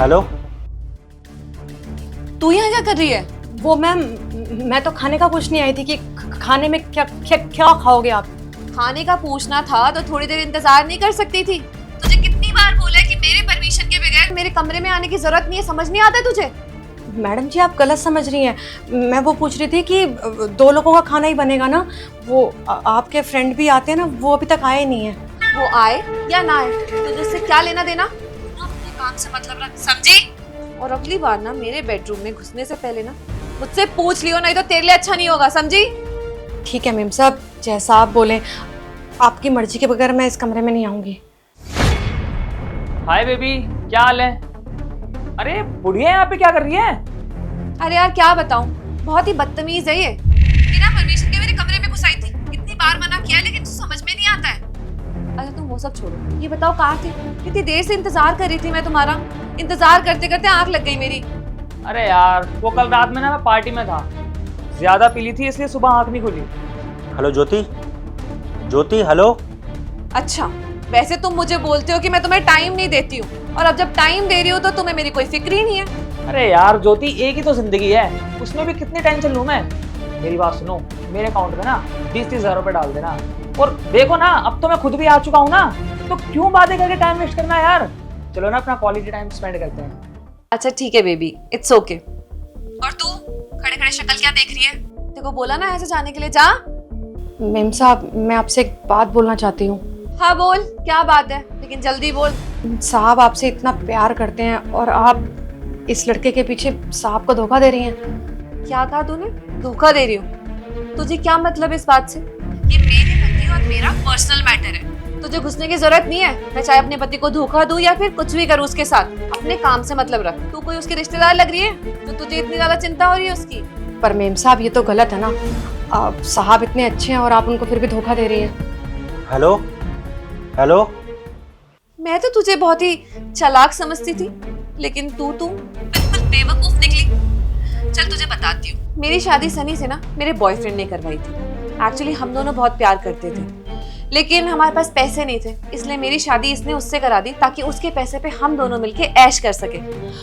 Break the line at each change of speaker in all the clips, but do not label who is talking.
Hello.
तू यहाँ क्या कर रही है?
वो मैम, मैं तो खाने का पूछने आई थी कि खाने में क्या क्या क्या खाओगे आप?
खाने का पूछना था तो थोड़ी देर इंतजार नहीं कर सकती थी? तुझे कितनी बार बोला है कि मेरे परमिशन के बगैर मेरे कमरे में आने की जरूरत नहीं है, समझ नहीं आता है तुझे?
मैडम जी, आप गलत समझ रही हैं। मैं वो पूछ रही थी कि 2 लोगों का खाना ही बनेगा ना। वो आपके फ्रेंड भी आते हैं ना, वो अभी तक आए ही नहीं है।
वो आए या ना आए, तुझे उससे क्या लेना देना? अपने काम से मतलब रख, समझी? और अगली बार ना मेरे बेडरूम में घुसने से पहले ना मुझसे पूछ लियो, नहीं तो तेरे लिए अच्छा नहीं होगा, समझी?
ठीक है मेम साहब, जैसा आप बोले। आपकी मर्जी के बगैर मैं इस कमरे में नहीं आऊंगी।
हाय बेबी, क्या हाल है? अरे बुढ़िया यहाँ पे क्या कर रही है?
अरे यार क्या बताऊं, बहुत ही बदतमीज है ये। बिना परमिशन के मेरे कमरे में घुस आई थी। इतनी बार मना किया लेकिन तुझे समझ में नहीं आता है। अच्छा तुम वो सब छोड़ो, ये बताओ कहाँ थे? कितनी देर से इंतजार कर रही थी मैं तुम्हारा। इंतजार करते करते आंख लग गई मेरी।
अरे यार वो कल रात में ना मैं पार्टी में था, ज्यादा पी ली थी इसलिए सुबह आंख नहीं खुली।
हेलो ज्योति। ज्योति हेलो।
अच्छा, वैसे तुम मुझे बोलते हो कि मैं तुम्हें टाइम नहीं देती हूँ, और अब जब टाइम दे रही हो तो तुम्हें मेरी कोई फिक्र ही नहीं है।
अरे यार ज्योति, एक ही तो जिंदगी है, उसमें भी कितनी टेंशन लूं मैं? मेरी बात सुनो, मेरे अकाउंट में ना 20-30 हजार रुपए डाल देना। और देखो ना, अब तो मैं खुद भी आ चुका हूँ ना, तो क्यों बातें करके टाइम वेस्ट करना है यार? चलो ना अपना क्वालिटी टाइम स्पेंड करते हैं।
अच्छा ठीक है बेबी, इट्स ओके। और तू खड़े खड़े शक्ल क्या देख रही है? देखो बोला ना ऐसे जाने के लिए, जा।
मेम साहब, मैं आपसे एक बात बोलना चाहती हूँ।
हाँ बोल, क्या बात है, लेकिन जल्दी बोल।
साहब आपसे इतना प्यार करते हैं और आप इस लड़के के पीछे साहब को धोखा दे रही हैं।
क्या कहा तूने? धोखा दे रही हूँ? तुझे क्या मतलब इस बात से? ये मेरे पति और मेरा पर्सनल मैटर है, तुझे घुसने की जरूरत नहीं है। मैं चाहे अपने पति को धोखा दूं या फिर कुछ भी करूं उसके साथ, अपने काम से मतलब रख। तू कोई उसकी रिश्तेदार लग रही है जो तुझे इतनी ज्यादा चिंता हो रही है उसकी?
पर मेम साहब, ये तो गलत है ना। आप साहब इतने अच्छे हैं और आप उनको फिर भी धोखा दे रही हैं।
हेलो। हेलो।
मैं तो तुझे बहुत ही चालाक समझती थी, लेकिन तू बिल्कुल बेवकूफ निकली। चल तुझे बताती हूँ, मेरी शादी सनी से ना मेरे बॉयफ्रेंड ने करवाई थी। एक्चुअली हम दोनों बहुत प्यार करते थे, लेकिन हमारे पास पैसे नहीं थे, इसलिए मेरी शादी इसने उससे करा दी ताकि उसके पैसे पे हम दोनों मिलके ऐश कर सके।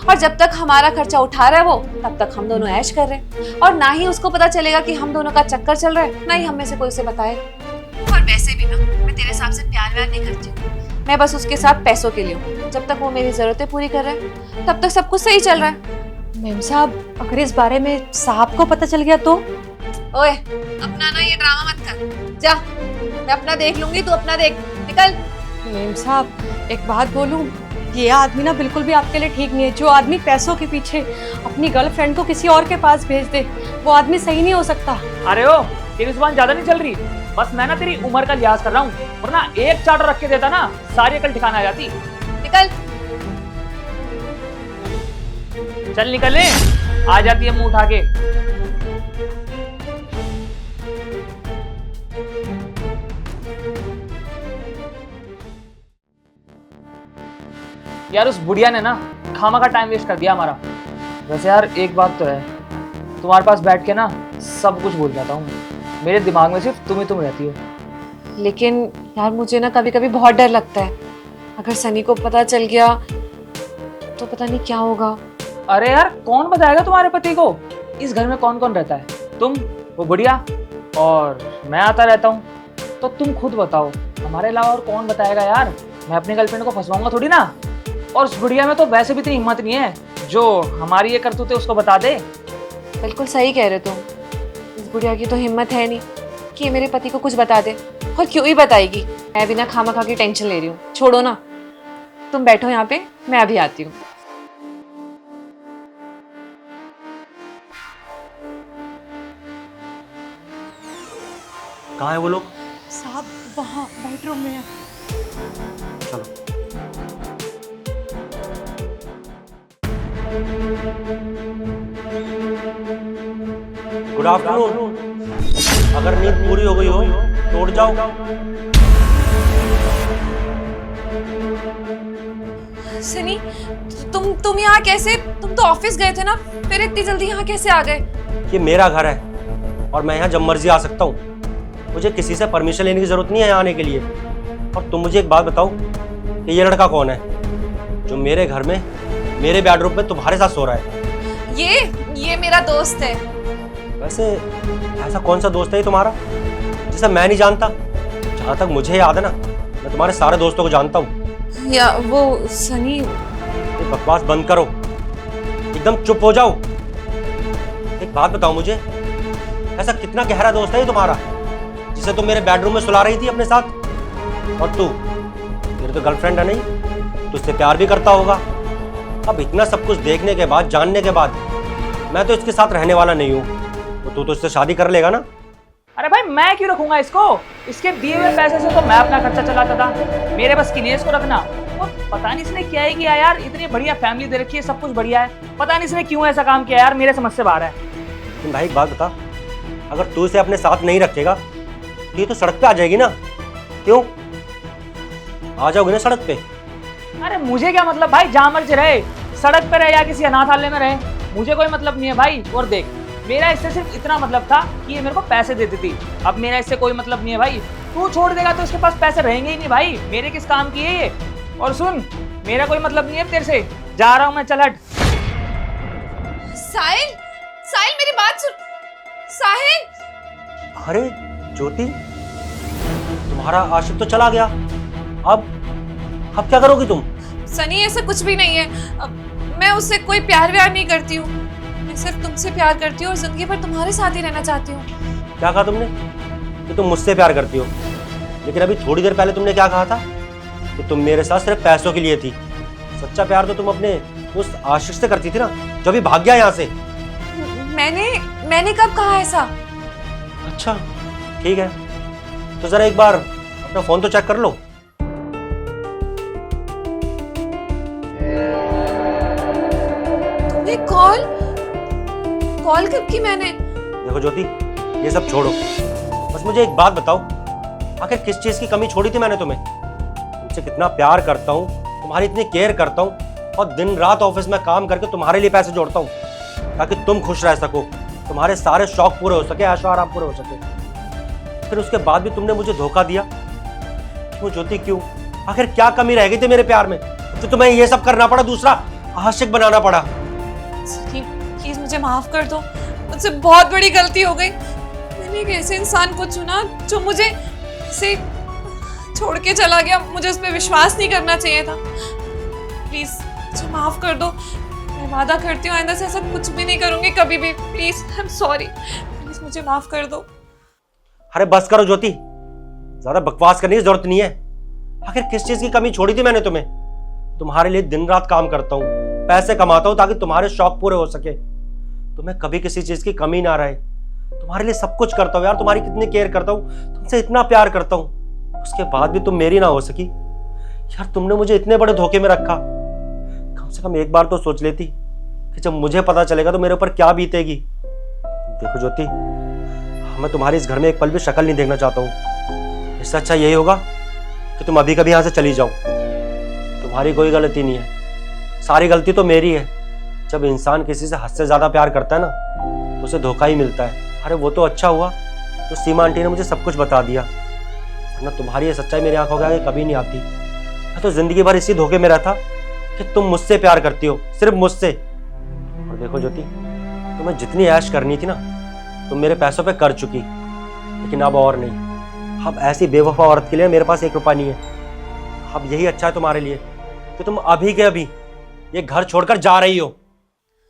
और जब तक हमारा खर्चा उठा रहा है वो, तब तक हम दोनों ऐश कर रहे हैं। और ना ही उसको पता चलेगा कि हम दोनों का चक्कर चल रहा है, ना ही हम में से कोई उसे बताए। और वैसे भी ना, मैं तेरे हिसाब से प्यार व्यार नहीं करती हूँ, मैं बस उसके साथ पैसों के लिए हूँ। जब तक वो मेरी जरूरतें पूरी कर रहा है तब तक सब कुछ सही चल रहा है।
मेम साहब, अगर इस बारे में साहब को पता चल गया तो?
ओए, अपना ना ये ड्रामा मत कर, जा। मैं अपना देख लूंगी, तू अपना देख, निकल।
मेम साहब, एक बात बोलूं, ये आदमी ना बिल्कुल भी आपके लिए ठीक नहीं है। जो आदमी पैसों के पीछे अपनी गर्लफ्रेंड को किसी और के पास भेज दे, वो आदमी सही नहीं हो सकता।
अरे ओ, तेरी जुबान ज्यादा नहीं चल रही? बस मैं ना तेरी उम्र का लिहाज कर रहा हूँ, वरना एक चार्टर रख के देता ना, सारी अकल ठिकाना आ जाती।
निकल।
चल निकले, आ जाती है मुंह उठा के। यार उस बुढ़िया ने ना खामा का टाइम वेस्ट कर दिया हमारा। वैसे यार एक बात तो है, तुम्हारे पास बैठ के ना सब कुछ भूल जाता हूँ, मेरे दिमाग में सिर्फ तुम रहती हो।
लेकिन यार मुझे ना कभी कभी बहुत डर लगता है, अगर सनी को पता चल गया तो पता नहीं क्या होगा।
अरे यार कौन बताएगा तुम्हारे पति को? इस घर में कौन कौन रहता है? तुम, वो बुढ़िया और मैं आता रहता हूँ। तो तुम खुद बताओ, हमारे अलावा और कौन बताएगा यार? मैं अपनी गर्लफ्रेंड को फंसवाऊंगा थोड़ी ना। और उस बुढ़िया में तो वैसे भी इतनी हिम्मत नहीं है जो हमारी ये करतूतें उसको बता दे।
बिल्कुल सही कह रहे तुम, इस बुढ़िया की तो हिम्मत है नहीं कि मेरे पति को कुछ बता दे। और क्यों ही बताएगी, मैं बिना खामखा की टेंशन ले रही हूँ। छोड़ो ना, तुम बैठो यहाँ पे, मैं अभी आती हूँ।
कहाँ है वो लोग?
साहब वहाँ बेडरूम में है।
चलो। Good afternoon. अगर नींद पूरी हो गई हो तो उठ जाओ।
सनी, तुम यहाँ कैसे? तुम तो ऑफिस गए थे ना, फिर इतनी जल्दी यहाँ कैसे आ गए?
ये मेरा घर है और मैं यहाँ जब मर्जी आ सकता हूँ। मुझे किसी से परमिशन लेने की जरूरत नहीं है यहाँ आने के लिए। और तुम मुझे एक बात बताओ कि ये लड़का कौन है जो मेरे घर में मेरे बेडरूम में तुम्हारे साथ सो रहा है।
ये मेरा दोस्त है।
वैसे ऐसा कौन सा दोस्त है ये तुम्हारा जिसे मैं नहीं जानता? जहां तक मुझे याद है ना, मैं तुम्हारे सारे दोस्तों को जानता हूँ।
या वो सनी।
ये बकवास बंद करो, एकदम चुप हो जाओ। एक बात बताओ मुझे, ऐसा कितना गहरा दोस्त है ये तुम्हारा जिसे तुम मेरे बेडरूम में सुला रही थी अपने साथ? और तू, तेरी तो गर्लफ्रेंड है नहीं, तुझसे प्यार भी करता होगा। अब इतना सब कुछ देखने के बाद, जानने के बाद, मैं तो इसके साथ रहने वाला नहीं हूँ। तो तू इससे शादी कर लेगा ना?
अरे भाई मैं क्यों रखूंगा इसको? इसके दिए हुए पैसे से तो मैं अपना खर्चा चलाता था, मेरे बस की नहीं इसको रखना। और पता नहीं इसने क्या ही किया यार, इतनी बढ़िया फैमिली दे रखी है, सब कुछ बढ़िया है, पता नहीं इसने क्यों ऐसा काम किया यार, मेरे समझ से बाहर है।
लेकिन भाई एक बात बता, अगर तू इसे अपने साथ नहीं रखेगा तो ये तो सड़क पे आ जाएगी ना? क्यों आ जाओगे ना सड़क पे?
अरे मुझे क्या मतलब भाई, जहाँ मर्जी रहे, सड़क पे रहे या किसी अनाथालय में रहे, मुझे कोई मतलब नहीं है भाई। और देख, मेरा इससे सिर्फ इतना मतलब था कि ये मेरे को पैसे देती थी, अब मेरा इससे कोई मतलब नहीं है भाई। तू छोड़ देगा तो इसके पास पैसे रहेंगे ही नहीं भाई, मेरे किस काम की है ये? और सुन, मेरा कोई मतलब नहीं है तेरे से, जा रहा हूँ मैं, चल हट।
साहिल, साहिल मेरी बात सुन। साहिल।
अरे ज्योति, तुम्हारा आशिक तो चला गया, अब क्या करोगी तुम?
सनी ऐसा कुछ भी नहीं है। मैं उससे कोई प्यार व्यार नहीं करती हूँ, मैं सिर्फ तुमसे प्यार करती हूँ और जिंदगी भर तुम्हारे साथ ही रहना चाहती हूँ।
क्या कहा तुमने? कि तुम मुझसे प्यार करती हो, लेकिन अभी थोड़ी देर पहले तुमने क्या कहा था? कि तुम मेरे साथ सिर्फ पैसों के लिए थी। सच्चा प्यार तो तुम अपने उस आशिक से करती थी ना, जो अभी भाग गया यहाँ से।
मैंने कब कहा ऐसा?
अच्छा ठीक है, तो जरा एक बार अपना फोन तो चेक कर लो।
तुम्हें कॉल कब की मैंने?
देखो ज्योति, ये सब छोड़ो, बस मुझे एक बात बताओ, आखिर किस चीज की कमी छोड़ी थी मैंने तुम्हें? तुमसे कितना प्यार करता हूँ, तुम्हारी इतनी केयर करता हूँ, और दिन रात ऑफिस में काम करके तुम्हारे लिए पैसे जोड़ता हूँ ताकि तुम खुश रह सको, तुम्हारे सारे शौक पूरे हो सके, ऐशो आराम पूरे हो सके। फिर उसके बाद भी तुमने मुझे धोखा दिया। क्यों ज्योति, क्यों? आखिर क्या कमी रह गई थी मेरे प्यार में तो तुम्हें ये सब करना पड़ा, दूसरा आशिक बनाना पड़ा?
प्लीज मुझे माफ कर दो, मुझसे बहुत बड़ी गलती हो गई। मैंने एक ऐसे इंसान को चुना जो मुझे से छोड़ के चला गया, मुझे उस पर विश्वास नहीं करना चाहिए था। प्लीज मुझे माफ कर दो, मैं वादा करती हूँ आइंदा से ऐसा कुछ भी नहीं करूंगी कभी भी। Please I am sorry, please मुझे माफ कर दो।
अरे बस करो ज्योति, ज्यादा बकवास करने की जरूरत नहीं है। आखिर किस चीज की कमी छोड़ी थी मैंने तुम्हें? तुम्हारे लिए दिन रात काम करता हूँ, पैसे कमाता हूँ ताकि तुम्हारे शौक पूरे हो सके, तुम्हें कभी किसी चीज की कमी ना रहे। तुम्हारे लिए सब कुछ करता हूँ यार, तुम्हारी कितनी केयर करता हूँ, तुमसे इतना प्यार करता हूँ, उसके बाद भी तुम मेरी ना हो सकी। यार तुमने मुझे इतने बड़े धोखे में रखा, कम से कम एक बार तो सोच लेती कि जब मुझे पता चलेगा तो मेरे ऊपर क्या बीतेगी। देखो ज्योति, मैं तुम्हारे इस घर में एक पल भी शक्ल नहीं देखना चाहता हूँ। इससे अच्छा यही होगा कि तुम अभी कभी यहाँ से चली जाओ। तुम्हारी कोई गलती नहीं है, सारी गलती तो मेरी है। जब इंसान किसी से हद से ज्यादा प्यार करता है ना, तो उसे धोखा ही मिलता है। अरे वो तो अच्छा हुआ तो सीमा आंटी ने मुझे सब कुछ बता दिया, वरना तुम्हारी ये सच्चाई मेरी आंखों के आगे कभी नहीं आती। मैं तो जिंदगी भर इसी धोखे में रहता कि तुम मुझसे प्यार करती हो, सिर्फ मुझसे। और देखो ज्योति, तुम्हें जितनी ऐश करनी थी ना, तुम मेरे पैसों पे कर चुकी, लेकिन अब और नहीं। अब ऐसी बेवफा औरत के लिए मेरे पास 1 रुपया नहीं है। अब यही अच्छा है तुम्हारे लिए कि तुम अभी के अभी ये घर छोड़कर जा रही हो।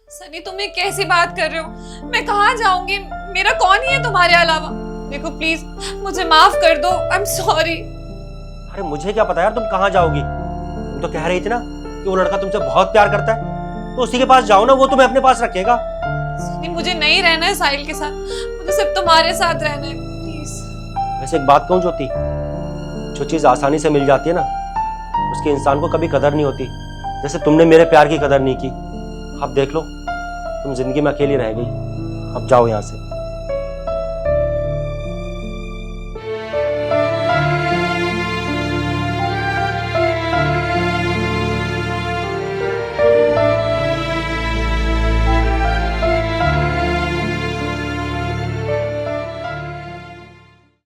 सनी तुम ये कैसी बात कर रहे हो? मैं कहाँ जाऊंगी? मेरा कौन ही है तुम्हारे अलावा? देखो प्लीज मुझे माफ कर दो, आई एम सॉरी।
अरे मुझे क्या पता यार तुम कहाँ जाओगी? तुम तो कह रही थी ना कि वो लड़का तुमसे बहुत प्यार करता है, तो उसी के पास जाओ ना, वो तुम्हें अपने पास रखेगा।
सनी मुझे नहीं रहना है साहिल के साथ, मुझे सिर्फ तुम्हारे साथ रहना है, प्लीज।
वैसे एक बात कहूँ ज्योति, जो चीज आसानी से मिल जाती है ना, उसके इंसान को कभी कदर नहीं होती। जैसे तुमने मेरे प्यार की कदर नहीं की। अब देख लो, तुम जिंदगी में अकेली रह गई। अब जाओ यहाँ से।